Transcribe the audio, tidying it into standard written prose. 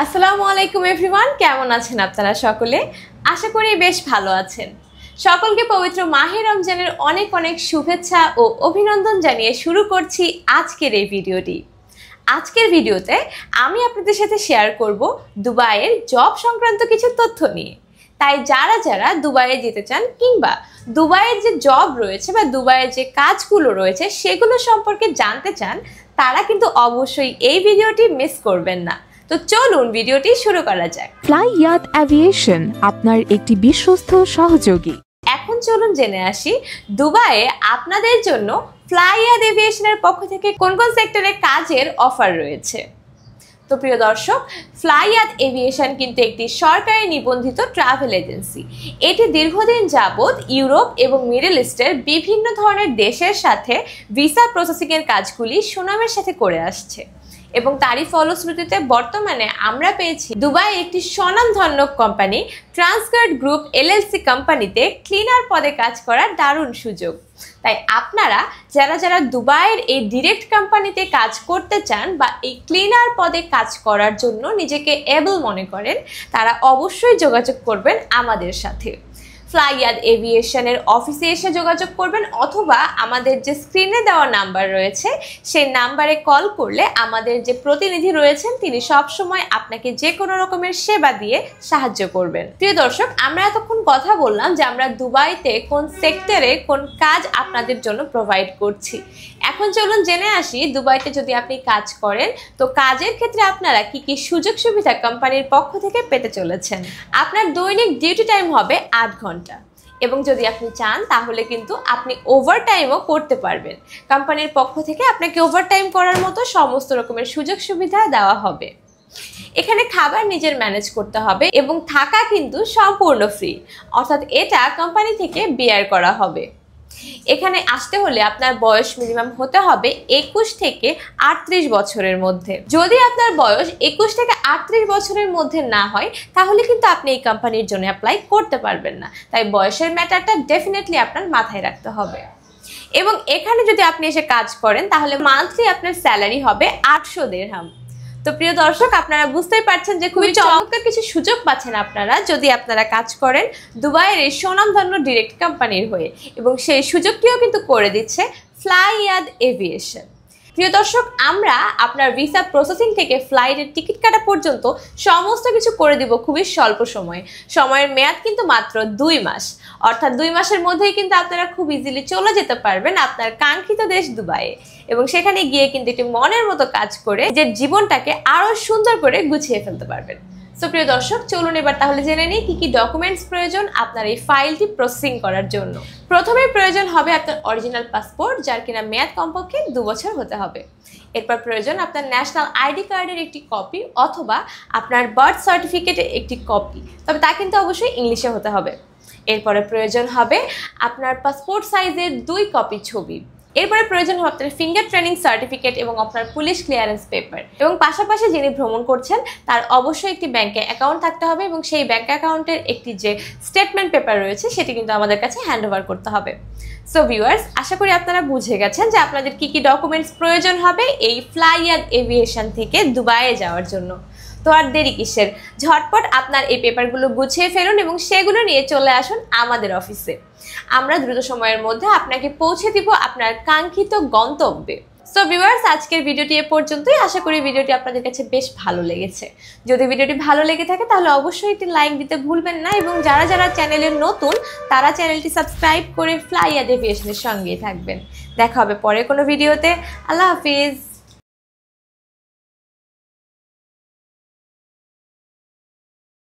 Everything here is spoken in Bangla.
আসসালামু আলাইকুম এভরিওয়ান, কেমন আছেন আপনারা সকলে? আশা করি বেশ ভালো আছেন। সকলকে পবিত্র মাহে রমজানের অনেক অনেক শুভেচ্ছা ও অভিনন্দন জানিয়ে শুরু করছি আজকের এই ভিডিওটি। আজকের ভিডিওতে আমি আপনাদের সাথে শেয়ার করব দুবাইয়ের জব সংক্রান্ত কিছু তথ্য নিয়ে। তাই যারা যারা দুবাইয়ে যেতে চান কিংবা দুবাইয়ের যে জব রয়েছে বা দুবাইয়ের যে কাজগুলো রয়েছে সেগুলো সম্পর্কে জানতে চান, তারা কিন্তু অবশ্যই এই ভিডিওটি মিস করবেন না। তো চলুন ভিডিওটি শুরু করা যাক। ফ্লাইয়াদ এভিয়েশন আপনার একটি বিশ্বস্ত সহযোগী। এখন চলুন জেনে আসি দুবাইয়ে আপনাদের জন্য ফ্লাইয়াদ এভিয়েশনের পক্ষ থেকে কোন কোন সেক্টরে কাজের অফার রয়েছে। তো প্রিয় দর্শক, ফ্লাইয়াদ এভিয়েশন কিন্তু একটি সরকারি নিবন্ধিত ট্রাভেল এজেন্সি। এটি দীর্ঘদিন যাবৎ ইউরোপ এবং মিডল ইস্টের বিভিন্ন ধরনের দেশের সাথে ভিসা প্রসেসিংয়ের কাজগুলি সুনামের সাথে করে আসছে এবং তারই ফলশ্রুতিতে বর্তমানে আমরা পেয়েছি দুবাই একটি স্বনামধন্য কোম্পানি ট্রান্সগার্ড গ্রুপ এলএলসি কোম্পানিতে ক্লিনার পদে কাজ করার দারুণ সুযোগ। তাই আপনারা যারা যারা দুবাইয়ের এই ডিরেক্ট কোম্পানিতে কাজ করতে চান বা এই ক্লিনার পদে কাজ করার জন্য নিজেকে এবল মনে করেন, তারা অবশ্যই যোগাযোগ করবেন আমাদের সাথে। ফ্লাইয়াদ এভিয়েশনের অফিসে এসে যোগাযোগ করবেন অথবা আমাদের যে স্ক্রিনে দেওয়া নাম্বার রয়েছে সেই নাম্বারে কল করলে আমাদের যে প্রতিনিধি রয়েছেন তিনি সবসময় আপনাকে যে কোনো রকমের সেবা দিয়ে সাহায্য করবেন। প্রিয় দর্শক, আমরা এতক্ষণ কথা বললাম যে আমরা দুবাইতে কোন সেক্টরে কোন কাজ আপনাদের জন্য প্রোভাইড করছি। এখন চলুন জেনে আসি দুবাইতে যদি আপনি কাজ করেন তো কাজের ক্ষেত্রে আপনারা কি কি সুযোগ সুবিধা কোম্পানির পক্ষ থেকে পেতে চলেছেন। আপনার দৈনিক ডিউটি টাইম হবে 8 ঘন্টা এবং যদি আপনি চান তাহলে কিন্তু আপনি ওভারটাইমও করতে পারবেন। কোম্পানির পক্ষ থেকে আপনাকে ওভারটাইম করার মতো সমস্ত রকমের সুযোগ সুবিধা দেওয়া হবে। এখানে খাবার নিজের ম্যানেজ করতে হবে এবং থাকা কিন্তু সম্পূর্ণ ফ্রি, অর্থাৎ এটা কোম্পানি থেকে বিয়ার করা হবে। এখানে আসতে হলে আপনার বয়স মিনিমাম হতে হবে 21 থেকে 38 বছরের মধ্যে। যদি আপনার বয়স 21 থেকে 38 বছরের মধ্যে না হয় তাহলে কিন্তু আপনি এই কোম্পানির জন্য অ্যাপ্লাই করতে পারবেন না। তাই বয়সের ম্যাটারটা ডেফিনেটলি আপনার মাথায় রাখতে হবে। এবং এখানে যদি আপনি এসে কাজ করেন তাহলে মান্থলি আপনার স্যালারি হবে 800 দিরহাম। তো প্রিয় দর্শক, আপনারা বুঝতেই পারছেন যে খুবই চমৎকার কিছু সুযোগ পাচ্ছেন আপনারা যদি আপনারা কাজ করেন দুবাইয়ের এই স্বনামধন্য ডিরেক্ট কোম্পানির হয়ে, এবং সেই সুযোগটিও কিন্তু করে দিচ্ছে ফ্লাইয়াদ এভিয়েশন। প্রিয় দর্শক, আমরা আপনার ভিসা প্রসেসিং থেকে ফ্লাইটের টিকিট কাটা পর্যন্ত সমস্ত কিছু করে দিব খুবই স্বল্প সময়ে। সময়ের মেয়াদ কিন্তু মাত্র 2 মাস, অর্থাৎ 2 মাসের মধ্যেই কিন্তু আপনারা খুব ইজিলি চলে যেতে পারবেন আপনার কাঙ্ক্ষিত দেশ দুবাইয়ে এবং সেখানে গিয়ে কিন্তু একটি মনের মতো কাজ করে যে জীবনটাকে আরো সুন্দর করে গুছিয়ে ফেলতে পারবেন। সো প্রিয় দর্শক, চলুন এবার তাহলে জেনে নিই কি কি ডকুমেন্টস প্রয়োজন আপনার এই ফাইলটি প্রসেসিং করার জন্য। প্রথমে প্রয়োজন হবে আপনার অরিজিনাল পাসপোর্ট, যার কিনা মেয়াদ কমপক্ষে 2 বছর হতে হবে। এরপর প্রয়োজন আপনার ন্যাশনাল আইডি কার্ডের একটি কপি অথবা আপনার বার্থ সার্টিফিকেটের একটি কপি, তবে তা কিন্তু অবশ্যই ইংলিশে হতে হবে। এরপরে প্রয়োজন হবে আপনার পাসপোর্ট সাইজের 2 কপি ছবি। এরপরে প্রয়োজন হবে আপনার ফিঙ্গার ট্রেনিং সার্টিফিকেট এবং আপনার পুলিশ ক্লিয়ারেন্স পেপার। এবং পাশাপাশি যিনি ভ্রমণ করছেন তার অবশ্যই একটি ব্যাংকে অ্যাকাউন্ট থাকতে হবে এবং সেই ব্যাংক অ্যাকাউন্টের একটি যে স্টেটমেন্ট পেপার রয়েছে সেটি কিন্তু আমাদের কাছে হ্যান্ড ওভার করতে হবে। সো ভিউয়ার্স, আশা করি আপনারা বুঝে গেছেন যে আপনাদের কি কি ডকুমেন্টস প্রয়োজন হবে এই ফ্লাইয়াদ এভিয়েশন থেকে দুবাইয়ে যাওয়ার জন্য। তো আর দেরি কিসের, ঝটপট আপনার এই পেপারগুলো গুছিয়ে ফেলুন এবং সেগুলো নিয়ে চলে আসুন আমাদের অফিসে। আমরা দ্রুত সময়ের মধ্যে আপনাকে পৌঁছে দিব আপনার কাঙ্ক্ষিত গন্তব্যে। সো ভিউয়ার্স, আজকের ভিডিওটি এ পর্যন্তই। আশা করি ভিডিওটি আপনাদের কাছে বেশ ভালো লেগেছে। যদি ভিডিওটি ভালো লেগে থাকে তাহলে অবশ্যই একটি লাইক দিতে ভুলবেন না এবং যারা যারা চ্যানেলে নতুন তারা চ্যানেলটি সাবস্ক্রাইব করে ফ্লাইয়াদ এভিয়েশনের সঙ্গেই থাকবেন। দেখা হবে পরে কোনো ভিডিওতে। আল্লাহ হাফিজ।